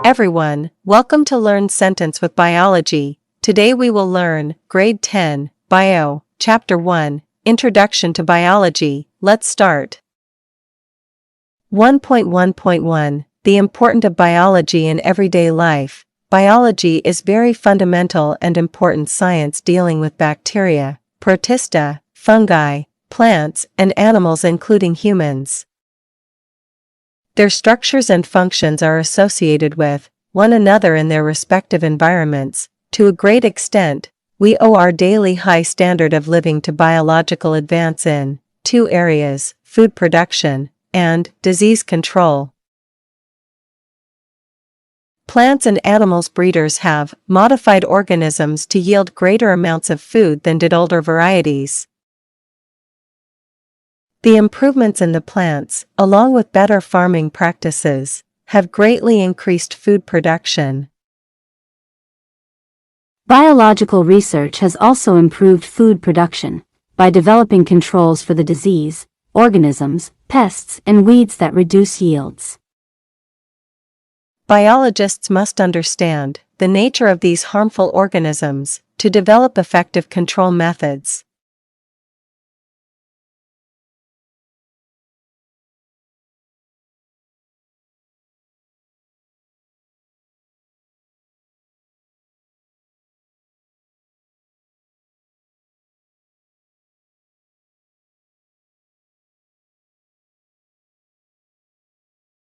Everyone, welcome to Learn Sentence with Biology. Today we will learn Grade 10, Bio, Chapter 1, Introduction to Biology. Let's start. 1.1.1 The importance of biology in everyday life. Biology is very fundamental and important science dealing with bacteria, protista, fungi, plants, and animals including humans. Their structures and functions are associated with one another in their respective environments. To a great extent, we owe our daily high standard of living to biological advance in two areas: food production and disease control. Plants and animals breeders have modified organisms to yield greater amounts of food than did older varieties. The improvements in the plants, along with better farming practices, have greatly increased food production. Biological research has also improved food production by developing controls for the disease, organisms, pests, and weeds that reduce yields. Biologists must understand the nature of these harmful organisms to develop effective control methods.